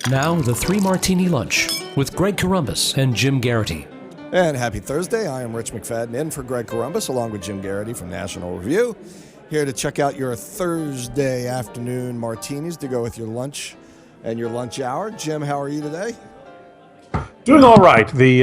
Now, the Three Martini Lunch with Greg Corombos and Jim Garrity. And happy Thursday. I am Rich McFadden in for Greg Corombos along with Jim Garrity from National Review. Here to check out your Thursday afternoon martinis to go with your lunch and your lunch hour. Jim, how are you today? Doing all right. The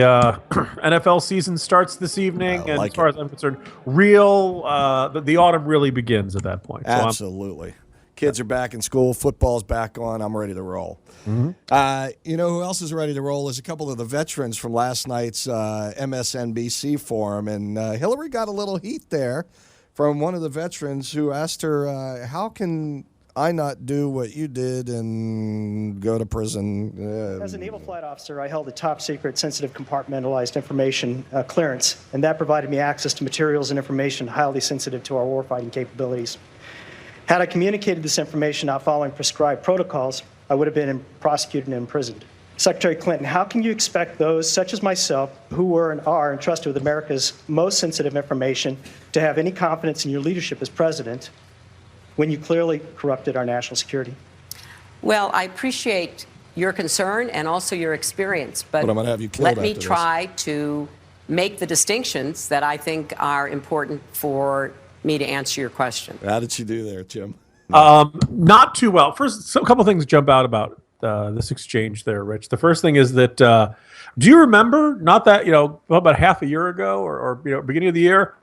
NFL season starts this evening, and as far as I'm concerned, the autumn really begins at that point. Absolutely. Kids are back in school. Football's back on. I'm ready to roll. Mm-hmm. You know who else is ready to roll is a couple of the veterans from last night's MSNBC forum. And Hillary got a little heat there from one of the veterans who asked her, how can I not do what you did and go to prison? As a naval flight officer, I held a top secret, sensitive, compartmentalized information clearance, and that provided me access to materials and information highly sensitive to our warfighting capabilities. Had I communicated this information not following prescribed protocols, I would have been prosecuted and imprisoned. Secretary Clinton, how can you expect those, such as myself, who were and are entrusted with America's most sensitive information, to have any confidence in your leadership as president when you clearly corrupted our national security? Well, I appreciate your concern and also your experience, but I'm gonna have you killed let me after try to make the distinctions that I think are important for me to answer your question. How did she do there, Jim? Not too well. First, a couple things jump out about this exchange there, Rich. The first thing is that, do you remember, not that, about half a year ago or beginning of the year,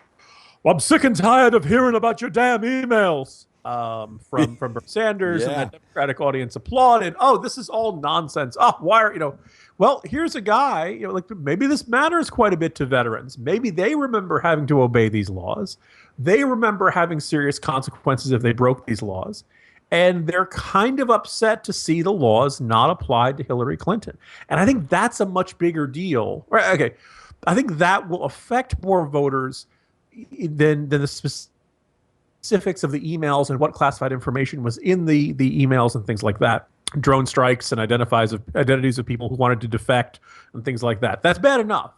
well, I'm sick and tired of hearing about your damn emails from Bernie Sanders, and that Democratic audience applauded. Oh, this is all nonsense. Oh, why are, well, here's a guy, maybe this matters quite a bit to veterans. Maybe they remember having to obey these laws. They remember having serious consequences if they broke these laws. And they're kind of upset to see the laws not applied to Hillary Clinton. And I think that's a much bigger deal. Okay, I think that will affect more voters than the specifics of the emails and what classified information was in the emails and things like that. Drone strikes and identities of people who wanted to defect and things like that. That's bad enough.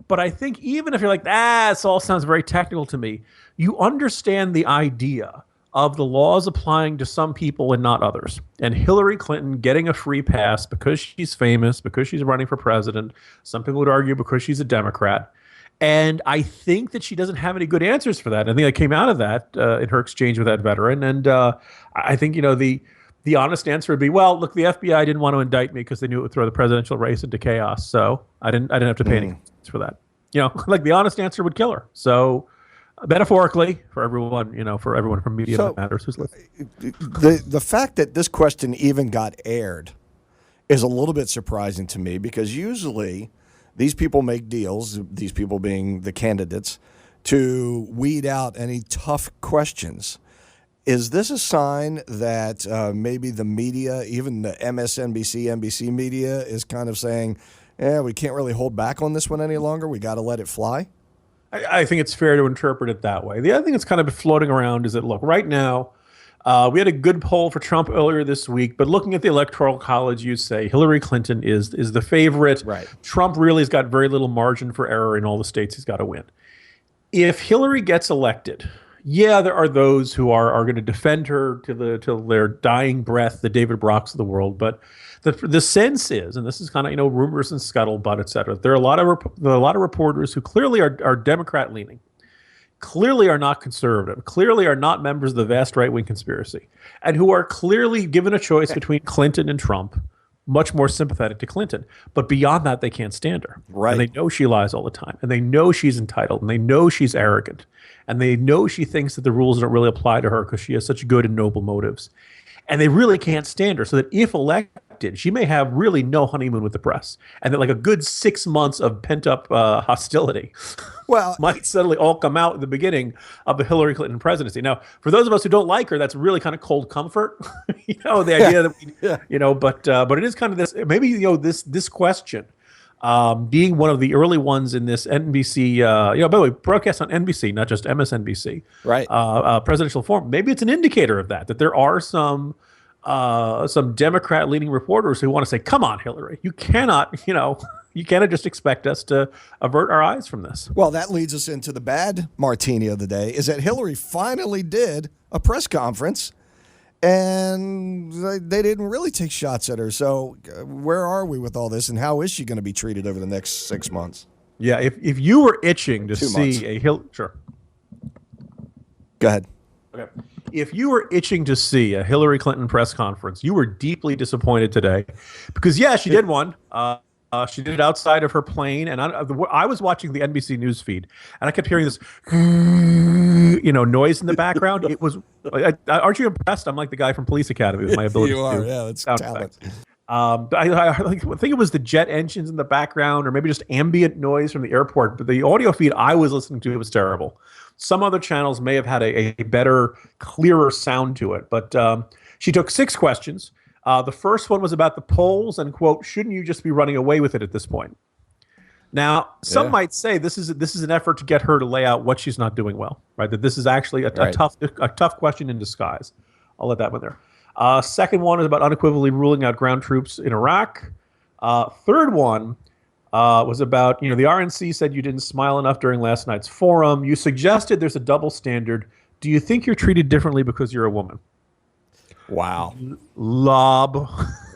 But I think even if you're like, this all sounds very technical to me, you understand the idea of the laws applying to some people and not others. And Hillary Clinton getting a free pass because she's famous, because she's running for president. Some people would argue because she's a Democrat. And I think that she doesn't have any good answers for that. I think that came out of that in her exchange with that veteran. And I think, the honest answer would be, well, look, the FBI didn't want to indict me because they knew it would throw the presidential race into chaos. So I didn't have to pay any for that. The honest answer would kill her. So metaphorically, for everyone from media that matters who's listening. The fact that this question even got aired is a little bit surprising to me, because usually these people make deals, these people being the candidates, to weed out any tough questions. Is this a sign that maybe the media, even the MSNBC, NBC media, is kind of saying, we can't really hold back on this one any longer. We got to let it fly? I think it's fair to interpret it that way. The other thing that's kind of floating around is that, look, right now, we had a good poll for Trump earlier this week, but looking at the Electoral College, you say Hillary Clinton is the favorite. Right. Trump really has got very little margin for error in all the states he's got to win. If Hillary gets elected, there are those who are going to defend her till their dying breath, the David Brocks of the world. But the sense is, and this is kind of rumors and scuttlebutt, et cetera, there are a lot of reporters who clearly are Democrat leaning, clearly are not conservative, clearly are not members of the vast right wing conspiracy, and who are clearly given a choice between Clinton and Trump, much more sympathetic to Clinton. But beyond that, they can't stand her. Right. And they know she lies all the time. And they know she's entitled. And they know she's arrogant. And they know she thinks that the rules don't really apply to her because she has such good and noble motives. And they really can't stand her. So that if elected, she may have really no honeymoon with the press. And that a good 6 months of pent-up hostility might suddenly all come out at the beginning of the Hillary Clinton presidency. Now, for those of us who don't like her, that's really kind of cold comfort. The idea that but it is kind of this, maybe, this question, being one of the early ones in this NBC, by the way, broadcast on NBC, not just MSNBC, right? Presidential forum. Maybe it's an indicator of that there are some Democrat-leaning reporters who want to say, "Come on, Hillary, you cannot just expect us to avert our eyes from this." Well, that leads us into the bad martini of the day, is that Hillary finally did a press conference and they didn't really take shots at her. So where are we with all this, and how is she going to be treated over the next 6 months? Yeah, if you were itching to 2 see months. a Hillary, sure. Go ahead. Okay. If you were itching to see a Hillary Clinton press conference, you were deeply disappointed today, because she did one. She did it outside of her plane, and I was watching the NBC News feed, and I kept hearing this, noise in the background. It was, aren't you impressed? I'm like the guy from Police Academy with my ability. You are, to do yeah, that's sound talent. effects. I think it was the jet engines in the background, or maybe just ambient noise from the airport. But the audio feed I was listening to, it was terrible. Some other channels may have had a better, clearer sound to it. But she took 6 questions. The first one was about the polls and, quote, shouldn't you just be running away with it at this point? Now, some might say this is an effort to get her to lay out what she's not doing well, right? That this is actually a tough question in disguise. I'll let that one there. Second one is about unequivocally ruling out ground troops in Iraq. Third one was about, the RNC said you didn't smile enough during last night's forum. You suggested there's a double standard. Do you think you're treated differently because you're a woman? Wow. Lob.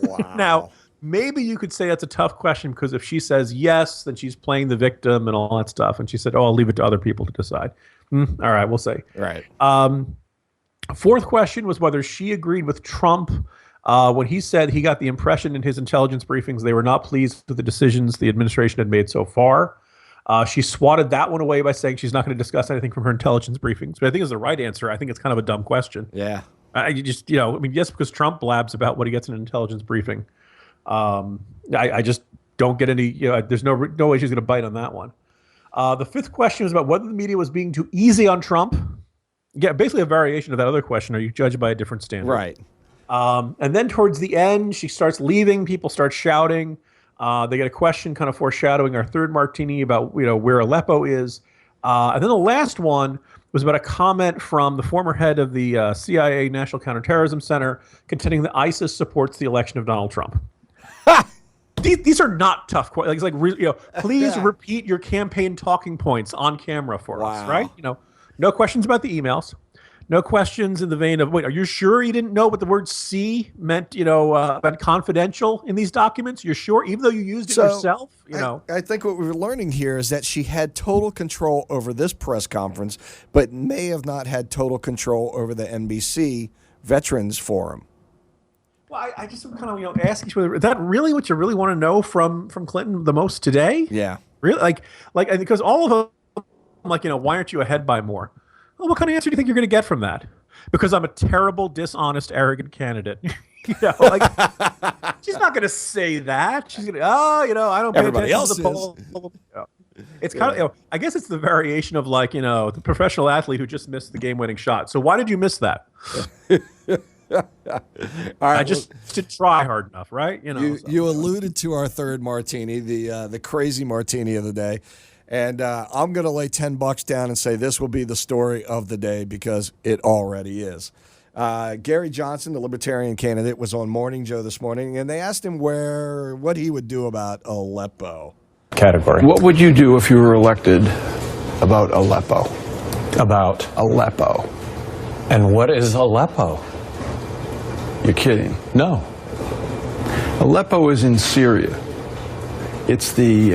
Wow. Now, maybe you could say that's a tough question, because if she says yes, then she's playing the victim and all that stuff. And she said, I'll leave it to other people to decide. All right, we'll see. Right. Fourth question was whether she agreed with Trump when he said he got the impression in his intelligence briefings they were not pleased with the decisions the administration had made so far. She swatted that one away by saying she's not going to discuss anything from her intelligence briefings. But I think it's the right answer. I think it's kind of a dumb question. Yeah. Yes, because Trump blabs about what he gets in an intelligence briefing. I just don't get any, there's no way she's going to bite on that one. The fifth question was about whether the media was being too easy on Trump. Yeah, basically a variation of that other question. Are you judged by a different standard? Right. And then towards the end, she starts leaving. People start shouting. They get a question kind of foreshadowing our third martini about, where Aleppo is. And then the last one was about a comment from the former head of the CIA National Counterterrorism Center contending that ISIS supports the election of Donald Trump. These are not tough questions. Please repeat your campaign talking points on camera for us, right? No questions about the emails. No questions in the vein of, wait, are you sure you didn't know what the word C meant, about confidential in these documents? You're sure, even though you used it yourself? I think what we're learning here is that she had total control over this press conference, but may have not had total control over the NBC Veterans Forum. Well, I just kind of, asking you, is that really what you really want to know from Clinton the most today? Yeah. Really? Because all of them, why aren't you ahead by more? Well, what kind of answer do you think you're going to get from that? Because I'm a terrible, dishonest, arrogant candidate. She's not going to say that. She's going to, I don't pay Everybody attention else to the poll. It's kind of, I guess it's the variation of the professional athlete who just missed the game-winning shot. So why did you miss that? All right, to try hard enough, right? You alluded to our third martini, the crazy martini of the day. And I'm going to lay $10 down and say this will be the story of the day, because it already is. Gary Johnson, the Libertarian candidate, was on Morning Joe this morning, and they asked him what he would do about Aleppo. Category. What would you do if you were elected about Aleppo? About Aleppo. And what is Aleppo? You're kidding. No. Aleppo is in Syria. It's the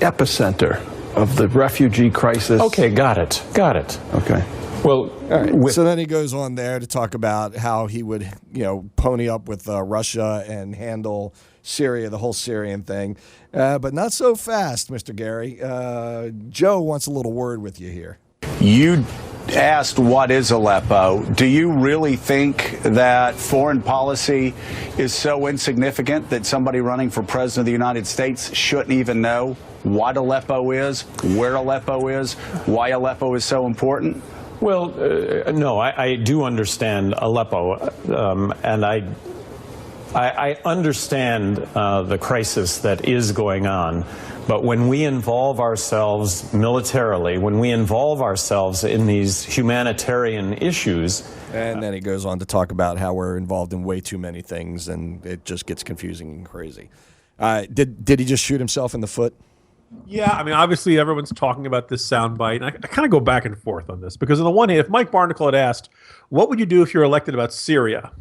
epicenter of the refugee crisis. Okay, got it. Okay. Well, All right. So then he goes on there to talk about how he would, pony up with Russia and handle Syria, the whole Syrian thing. But not so fast, Mr. Gary. Joe wants a little word with you here. You asked what is Aleppo. Do you really think that foreign policy is so insignificant that somebody running for president of the United States shouldn't even know what Aleppo is, where Aleppo is, why Aleppo is so important? well, no, I do understand Aleppo, and I understand the crisis that is going on. But when we involve ourselves militarily, when we involve ourselves in these humanitarian issues. And then he goes on to talk about how we're involved in way too many things, and it just gets confusing and crazy. Did he just shoot himself in the foot? Yeah, I mean, obviously everyone's talking about this soundbite, and I kind of go back and forth on this because on the one hand, if Mike Barnacle had asked, "What would you do if you're elected about Syria?"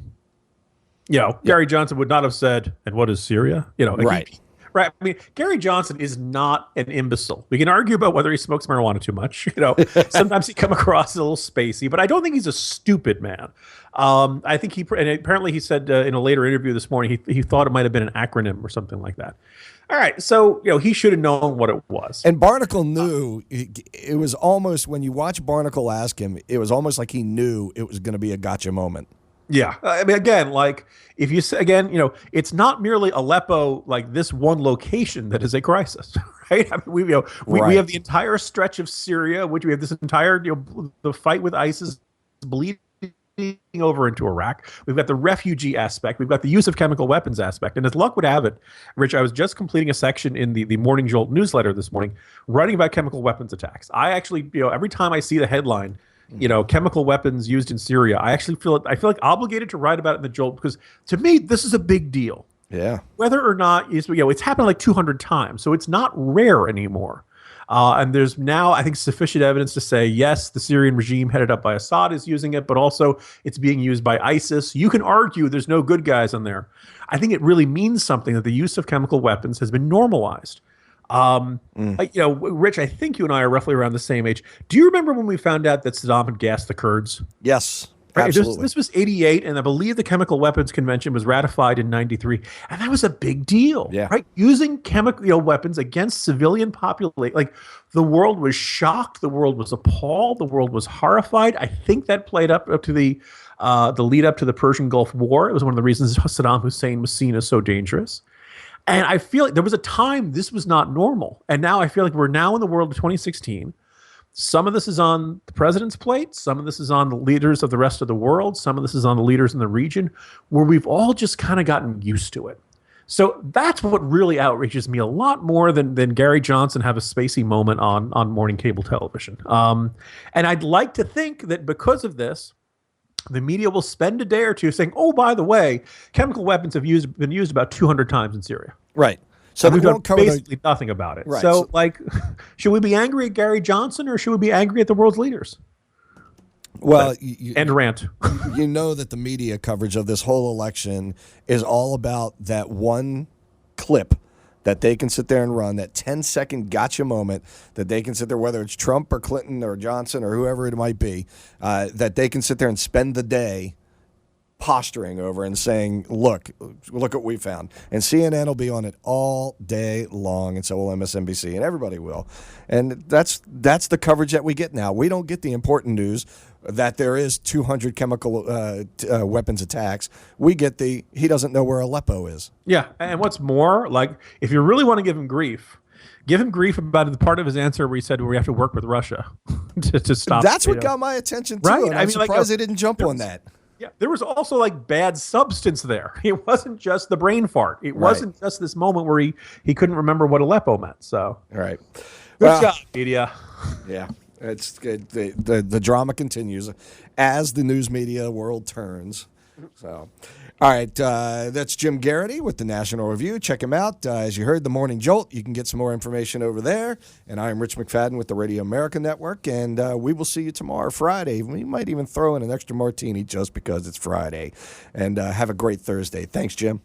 Gary Johnson would not have said, "And what is Syria?" Right. Right. I mean, Gary Johnson is not an imbecile. We can argue about whether he smokes marijuana too much. Sometimes he come across as a little spacey, but I don't think he's a stupid man. I think and apparently he said in a later interview this morning, he thought it might have been an acronym or something like that. All right. So, he should have known what it was. And Barnacle knew. It was almost, when you watch Barnacle ask him, it was almost like he knew it was going to be a gotcha moment. Yeah. I mean, again, like if you say, again, it's not merely Aleppo, like this one location that is a crisis, right? I mean, we have the entire stretch of Syria, which we have this entire, the fight with ISIS bleeding over into Iraq. We've got the refugee aspect. We've got the use of chemical weapons aspect. And as luck would have it, Rich, I was just completing a section in the Morning Jolt newsletter this morning, writing about chemical weapons attacks. I actually, every time I see the headline, chemical weapons used in Syria, I feel like obligated to write about it in the Jolt because to me, this is a big deal. Yeah. Whether or not it's happened like 200 times, so it's not rare anymore. And there's now, I think, sufficient evidence to say, yes, the Syrian regime headed up by Assad is using it, but also it's being used by ISIS. You can argue there's no good guys on there. I think it really means something that the use of chemical weapons has been normalized. Rich, I think you and I are roughly around the same age. Do you remember when we found out that Saddam had gassed the Kurds? Yes, right? absolutely. This was 88, and I believe the Chemical Weapons Convention was ratified in 93, and that was a big deal, right? Using chemical weapons against civilian population. Like, the world was shocked, the world was appalled, the world was horrified. I think that played up to the lead up to the Persian Gulf War. It was one of the reasons Saddam Hussein was seen as so dangerous. And I feel like there was a time this was not normal. And now I feel like we're now in the world of 2016. Some of this is on the president's plate. Some of this is on the leaders of the rest of the world. Some of this is on the leaders in the region, where we've all just kind of gotten used to it. So that's what really outrages me a lot more than Gary Johnson have a spacey moment on morning cable television. And I'd like to think that because of this, the media will spend a day or two saying, "Oh, by the way, chemical weapons have been used about 200 times in Syria." Right. So we've done basically nothing about it. Right. So, should we be angry at Gary Johnson or should we be angry at the world's leaders? Well, and rant. You know that the media coverage of this whole election is all about that one clip that they can sit there and run, that 10-second gotcha moment that they can sit there, whether it's Trump or Clinton or Johnson or whoever it might be, that they can sit there and spend the day posturing over and saying, look what we found. And CNN will be on it all day long, and so will MSNBC, and everybody will. And that's the coverage that we get now. We don't get the important news that there is 200 chemical weapons attacks. We get he doesn't know where Aleppo is. Yeah, and what's more, if you really want to give him grief about the part of his answer where he said we have to work with Russia to stop. That's what got my attention too. Right? And I'm surprised they didn't jump on that. Yeah, there was also bad substance there. It wasn't just the brain fart. It wasn't just this moment where he couldn't remember what Aleppo meant. So, right. Good job, media. Yeah, it's good. The drama continues as the news media world turns. So, all right, that's Jim Garrity with the National Review. Check him out. As you heard, the Morning Jolt. You can get some more information over there. And I am Rich McFadden with the Radio America Network. And we will see you tomorrow, Friday. We might even throw in an extra martini just because it's Friday. And have a great Thursday. Thanks, Jim.